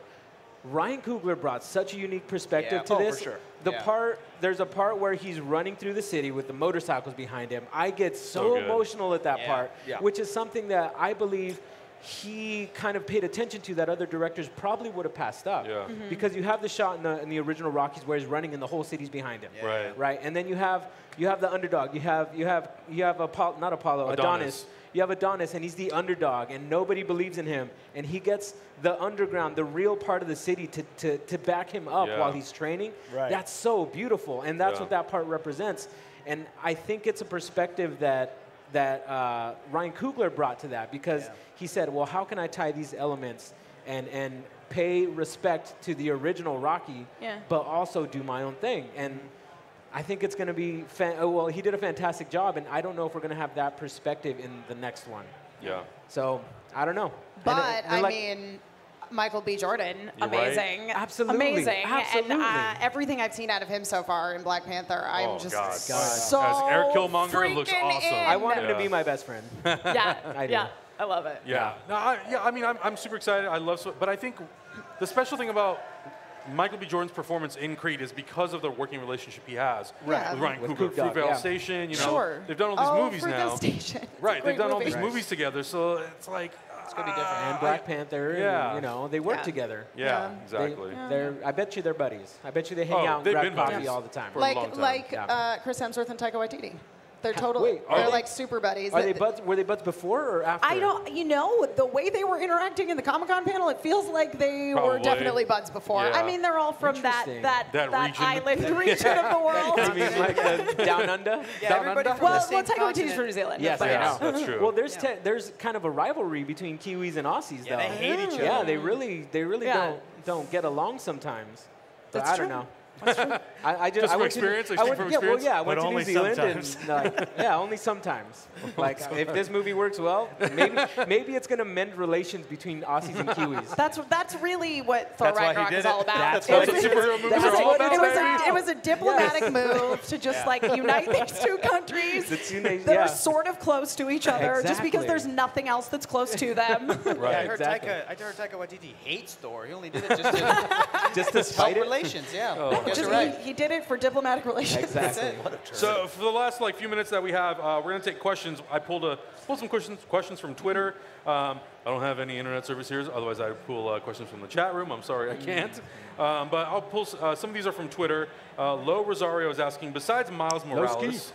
Ryan Coogler brought such a unique perspective to for this. sure. There's a part where he's running through the city with the motorcycles behind him. I get So so good. emotional at that Yeah. part, Yeah. which is something that I believe he kind of paid attention to that other directors probably would have passed up. Yeah. Because you have the shot in the original Rockies where he's running and the whole city's behind him. Right. Right. And then you have the underdog. You have Apollo, not Apollo, Adonis. You have Adonis, and he's the underdog, and nobody believes in him. And he gets the underground, the real part of the city, to back him up while he's training. Right. That's so beautiful, and that's what that part represents. And I think it's a perspective that Ryan Coogler brought to that, because he said, well, how can I tie these elements and pay respect to the original Rocky, but also do my own thing. And I think it's going to be, well, he did a fantastic job, and I don't know if we're going to have that perspective in the next one. Yeah. So, I don't know. But, I mean, Michael B. Jordan, amazing. Right? Absolutely. Amazing. Absolutely. And everything I've seen out of him so far in Black Panther, I'm just so As Eric Killmonger looks awesome. I want him to be my best friend. I do. I love it. Yeah. No, I mean, I'm super excited. I love, but I think the special thing about Michael B. Jordan's performance in Creed is because of the working relationship he has with Ryan Coogler. Fruitvale Station, you know, they've done all these movies now. Station. Right, they've done all these movies together, so it's like it's gonna be different. And Black Panther, and, you know, they work together. Yeah, exactly. I bet you they're buddies. I bet you they hang out and grab coffee all the time. Like Chris Hemsworth and Taika Waititi. They're totally, they're like super buddies. Are they buds? Were they buds before or after? I don't, you know, the way they were interacting in the Comic-Con panel, it feels like they were definitely buds before. I mean, they're all from that island region of the world. You mean like Down Under? Yeah, everybody from the same Taika Waititi's from New Zealand. Yes, I know. That's true. Well, there's kind of a rivalry between Kiwis and Aussies, though. They hate each other. Yeah, they really don't get along sometimes. But I don't know. I just from experience. I went to New Zealand and only sometimes. Like if this movie works well, maybe it's gonna mend relations between Aussies and Kiwis. That's really what Thor Ragnarok is all about. That's what superhero movies are all about. It was a diplomatic move to just like unite these two countries that are sort of close to each other, just because there's nothing else that's close to them. Right. I heard Taika Waititi hates Thor. He only did it just to spite relations. Yeah. He did it for diplomatic relations. Exactly. So for the last few minutes that we have, we're going to take questions. I pulled some questions from Twitter. I don't have any internet service here, otherwise I'd pull questions from the chat room. I'm sorry, I can't. But I'll pull, some of these are from Twitter. Lo Rosario is asking, besides Miles Morales,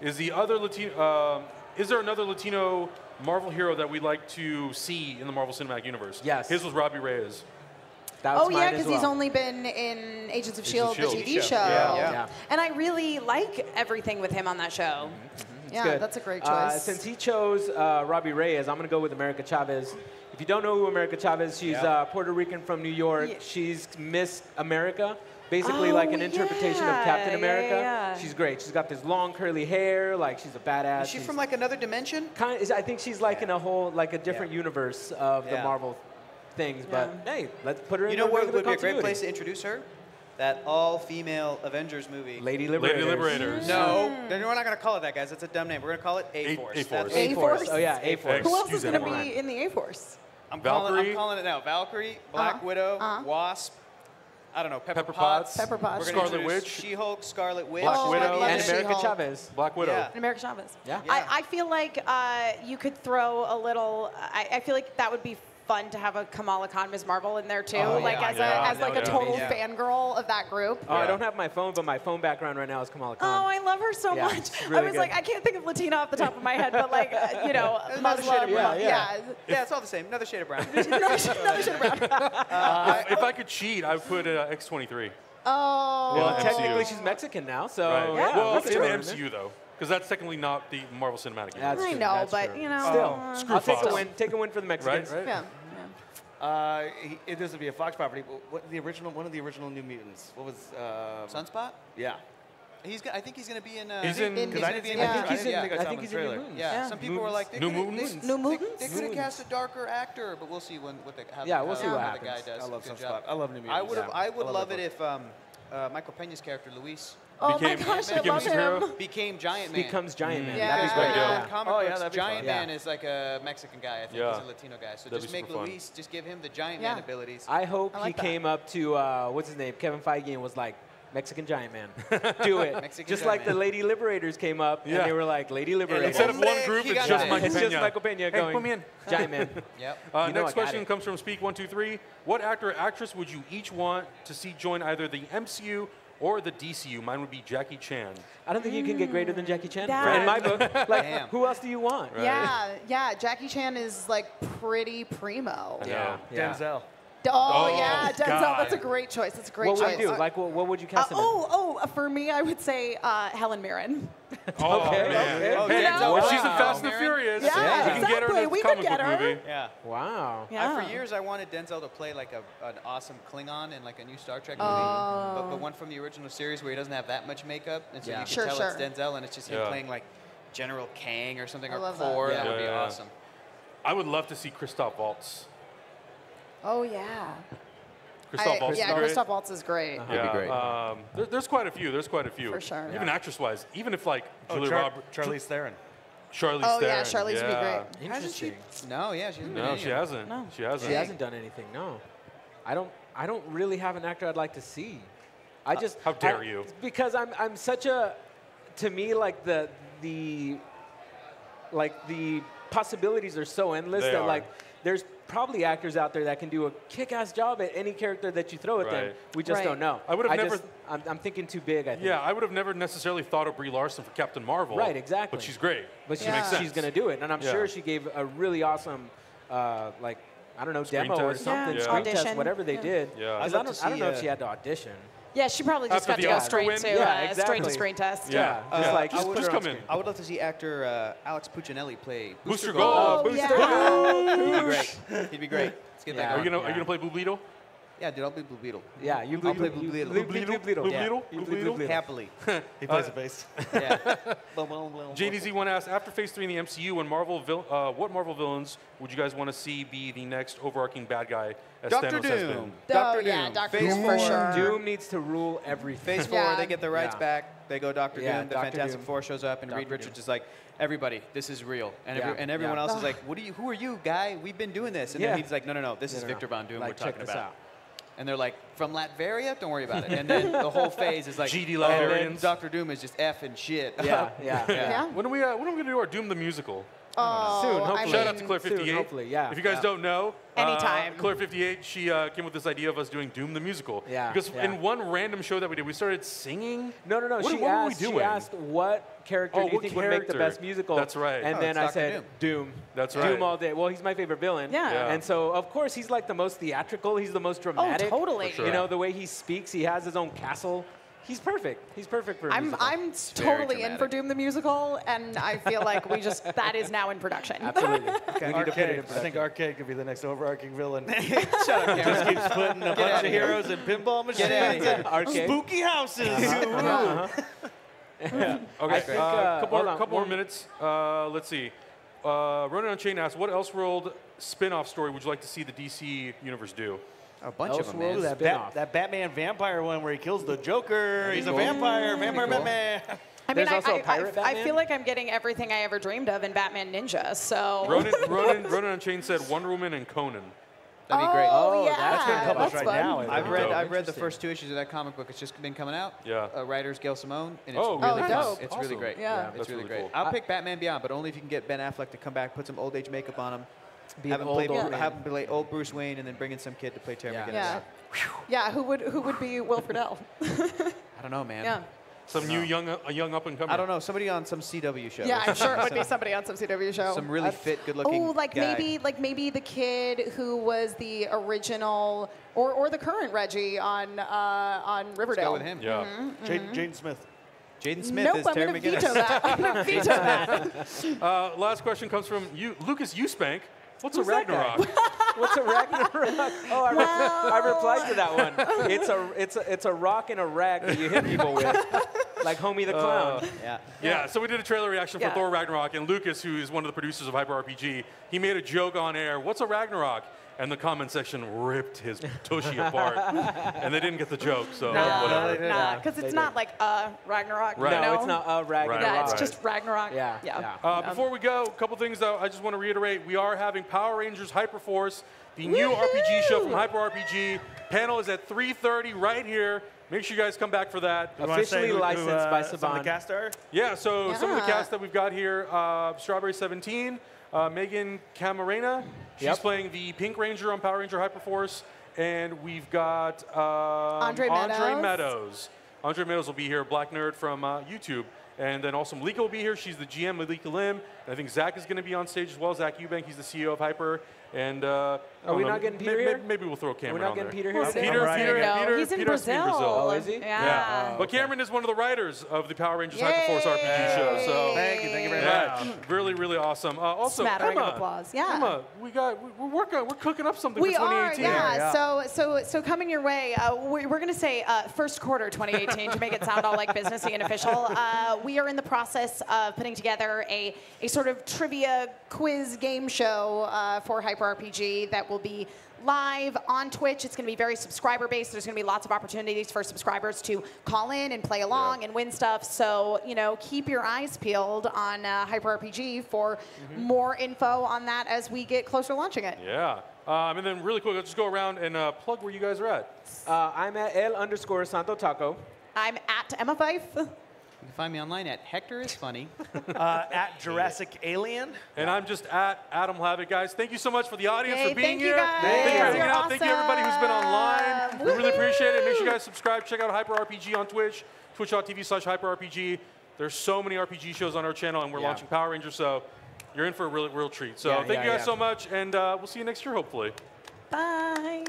is there another Latino Marvel hero that we'd like to see in the Marvel Cinematic Universe? Yes. His was Robbie Reyes. Because he's only been in Agents of S.H.I.E.L.D., the TV show. Yeah. And I really like everything with him on that show. Yeah, that's a great choice. Since he chose Robbie Reyes, I'm going to go with America Chavez. If you don't know who America Chavez, she's Puerto Rican from New York. She's Miss America, basically like an interpretation of Captain America. She's great. She's got this long curly hair, like she's a badass. Is she from like another dimension? I think she's like in a whole, like a different universe of the Marvel things, but hey, let's put her in. You know what would be a great place to introduce her? That all-female Avengers movie. Lady Liberators. No, we're not going to call it that, guys. That's a dumb name. We're going to call it A-Force. A-Force? Oh, yeah, A-Force. Who else is going to be in the A-Force? I'm calling it now. Valkyrie, Black Widow, Wasp, I don't know, Pepper Potts. Scarlet Witch. She-Hulk, Scarlet Witch. Black Widow. And America Chavez. Black Widow. And America Chavez. Yeah. I feel like you could throw a little, I feel like that would be fun to have a Kamala Khan Ms. Marvel in there too, as a total fangirl of that group. I don't have my phone, but my phone background right now is Kamala Khan. Oh, I love her so much. Really I was like, I can't think of Latina off the top of my head, but like, Muslim. Yeah, it's all the same. Another shade of brown. Another shade of brown. If I could cheat, I would put X-23. Oh. Well, technically she's Mexican now, so well, in the MCU though. Because that's technically not the Marvel Cinematic Universe. I know, but you know. Still, I'll take a win for the Mexicans. Right? Yeah. This would be a Fox property. One of the original New Mutants. What was Sunspot? Yeah. I think he's going to be in. He's in. Because I think he's in New Mutants. Yeah. Some people were like, New Mutants. They could have cast a darker actor, but we'll see what the we'll see what happens. The guy does. I love Sunspot. I love New Mutants. I would love it if Michael Peña's character Luis. Oh my gosh, I love him. Became Giant Man. Becomes Giant Man. Yeah. That'd be great. In comic books, Giant Man is like a Mexican guy. I think he's a Latino guy. So just make Luis, just give him the Giant Man abilities. I hope he came up to what's his name, Kevin Feige, and was like, Mexican Giant Man. Do it. Just like the Lady Liberators came up, and they were like, Lady Liberators. Instead of one group, it's just Michael Peña. It's just Michael Peña going, put me in. Giant Man. Yep. Next question comes from Speak123. What actor or actress would you each want to see join either the MCU or the DCU? Mine would be Jackie Chan. I don't think you can get greater than Jackie Chan. Yeah. In my book, like, who else do you want? Right. Yeah. Jackie Chan is like pretty primo. Yeah. Denzel. Oh, yeah, Yeah, Denzel, that's a great choice. That's a great choice. What would you do? Like, what would you cast him in? For me, I would say Helen Mirren. Oh, Okay. Hey, Denzel, if she's in wow. Fast and the Furious, Yeah, we can get her in exactly. a comic book movie. Yeah. Wow. Yeah. For years, I wanted Denzel to play like an awesome Klingon in like a new Star Trek movie, but one from the original series where he doesn't have that much makeup, and so you can tell it's Denzel, and it's just him playing like General Kang or something, or Core. That would be awesome. I would love to see Christoph Waltz. Oh, yeah. Christoph Waltz. Yeah, Christoph Waltz is great. That'd be great. There's quite a few. There's quite a few. For sure. Even actress-wise. Even if like Julia Roberts. Charlize Theron. Charlize Oh, Theron. yeah, Charlize would be great. Interesting. No, yeah, she hasn't. No, she hasn't. No. She hasn't. She hasn't done anything. No. I don't really have an actor I'd like to see. I just. How dare you? Because I'm such a. To me, like the possibilities are so endless They that are. like there's probably actors out there that can do a kick-ass job at any character that you throw at them. Right. We just don't know. I would have never. I'm thinking too big. I think. Yeah, I would have never necessarily thought of Brie Larson for Captain Marvel. Right. Exactly. But she's great. But She makes sense. she's gonna do it, and I'm sure she gave a really awesome, like I don't know, demo or test. something, Yeah. screen test, Audition. whatever they did. Yeah. 'Cause I don't know if she had to audition. Yeah, she probably just After got the to go Oscar straight win? to Yeah, straight to exactly. screen test. Yeah. Just like Just put her come on in. screen. I would love to see actor Alex Puccinelli play Booster Gold. Gold. yeah. He'd be great. He'd be great. Let's get Yeah. that Are you going. gonna play Blue Beetle? Yeah, dude, I'll be Blue Beetle. Yeah, you I'll play Blue Beetle. Blue Beetle. Blue Yeah. Beetle? You Blue play Beetle? Blue Beetle. Happily. He plays the bass. Yeah. JDZ1 asks, after Phase 3 in the MCU, what Marvel villains would you guys want to see be the next overarching bad guy as Dr. Thanos has Doom. been? Dr. yeah, Doom. Dr. Phase Doom for 4. sure. Doom needs to rule everything. Phase 4, Yeah. they get the rights Yeah. back. They go Dr. Yeah, Doom. The Dr. Fantastic Doom. Four shows up, and Dr. Reed Doom. Richards is like, everybody, this is real. And, Yeah. and everyone Yeah. else is like, who are you, guy? We've been doing this. And Yeah. then he's like, no, this is No. Victor Von Doom Like, we're check talking this about. out. And they're like, from Latveria? Don't worry about it. And then the whole phase is like, GD and then Latverians. Dr. Doom is just effing shit. Yeah. Yeah. When are we gonna do our Doom the musical? Oh, Soon, I hopefully. Shout out mean, to Claire 58. Soon, hopefully, yeah. If you guys don't know, Anytime. Claire 58, she came with this idea of us doing Doom the musical. Yeah, Because yeah. in one random show that we did, we started singing. No. What She were we asked. She doing? asked what character Oh, do you what think would make the character? best musical? That's right. And Oh, then it's I Dr. said Doom. That's Doom right. all day. Well, he's my favorite villain. Yeah. Yeah. And so of course he's like the most theatrical. He's the most dramatic. totally. For sure. You know the way he speaks. He has his own castle. He's perfect. He's perfect for a musical. I'm very totally in for dramatic. Doom the musical, and I feel like that is now in production. Absolutely. We need to put it in Arcade. I think Arcade could be the next overarching villain. Shut up, Cameron. Just keeps putting a bunch outta of here. heroes in pinball machines outta here. and Arcade. spooky houses. Okay, I think, hold on, couple more one- minutes. Let's see. Ronan on Chain asks, what Elseworld spin-off story would you like to see the DC universe do? A bunch of them, Elseworld man. is- Spin-off. That Batman vampire one where he kills the Joker. He's a vampire. Vampire cool. Batman. I mean, There's also a pirate I Batman? feel like I'm getting everything I ever dreamed of in Batman Ninja. So. Ronan on Chain said Wonder Woman and Conan. That'd be great. Oh, yeah. that's been published right fun. now, isn't it? I've read Dope. the Interesting. first 2 issues of that comic book. It's just been coming out. Yeah. Writer's Gail Simone, and it's Oh, really really? fun. Dope. It's really Awesome. great. Yeah. It's That's really really great. cool. I'll pick Batman Beyond, but only if you can get Ben Affleck to come back, put some old age makeup on him, Be have an him play old have him play old Bruce Wayne, and then bring in some kid to play Terry Yeah. McGinnis. Yeah. Yeah. Who would be Wilfred L? I don't know, man. Yeah. Some new young up and coming. I don't know. Somebody on some CW show. Yeah, I'm sure it would be somebody on some CW show. Some really fit, good-looking. Oh, like guy. maybe the kid who was the original or the current Reggie on Let's Riverdale. go with him. Yeah. Jaden Smith. Jaden Smith Nope, is I'm Terry going to McGinnis. veto that. I'm going to veto that. Last question comes from Lucas Eubank. What's a Who's that guy? Ragnarok? What's a Ragnarok? Oh, I replied to that one. It's a rock and a rag that you hit people with, like Homie the Clown. Yeah, so we did a trailer reaction for Yeah. Thor Ragnarok, and Lucas, who is one of the producers of Hyper RPG, he made a joke on air, what's a Ragnarok? And the comment section ripped his tushy apart. And they didn't get the joke, so whatever. Because it's not like a Ragnarok. Right. You No, know? it's not a Ragnarok. Yeah, it's Right. just Ragnarok. Yeah. Before we go, a couple things though, I just want to reiterate. We are having Power Rangers Hyperforce, the new RPG show from Hyper RPG. Panel is at 3:30 right here. Make sure you guys come back for that. You wanna say Officially licensed by some of the Saban. cast are? Yeah, so some of the Yeah. cast that we've got here, Strawberry 17, Megan Camarena. She's Yep. playing the Pink Ranger on Power Ranger Hyperforce. And we've got Andre Meadows. Meadows. Andre Meadows will be here, Black Nerd from YouTube. And then also Malika will be here. She's the GM, Malika Lim. And I think Zach is going to be on stage as well. Zach Eubank, he's the CEO of Hyper. And are we not getting Peter here? Maybe we'll throw Cameron We're not on getting there. Peter here? Peter, he's in Peter has to be in Brazil. Brazil. Oh, is he? Yeah. But Cameron is one of the writers of the Power Rangers Hyperforce RPG show. So Thank you very much. really, really awesome. Also, Smattering of Emma, applause. Yeah. Emma, we're cooking up something We for are, 2018. yeah. So coming your way, we're going to say first quarter 2018 to make it sound all like businessy and official. We are in the process of putting together a sort of trivia quiz game show for Hyper RPG that will be live on Twitch. It's going to be very subscriber-based. There's going to be lots of opportunities for subscribers to call in and play along and win stuff. So, keep your eyes peeled on Hyper RPG for more info on that as we get closer to launching it. Yeah. And then really quick, let's just go around and plug where you guys are at. I'm at L_Santo Taco. I'm at Emma Fife. You can find me online at Hector is Funny. At Jurassic Alien. And I'm just at Adam Hlavik. Guys, thank you so much for the audience for being here. Guys. Thank you for hanging out. Awesome. Thank you everybody who's been online. We really appreciate it. Make sure you guys subscribe. Check out Hyper RPG on Twitch, twitch.tv/hyperrpg. There's so many RPG shows on our channel, and we're launching Power Rangers, so you're in for a real treat. So thank you guys so much, and we'll see you next year, hopefully. Bye.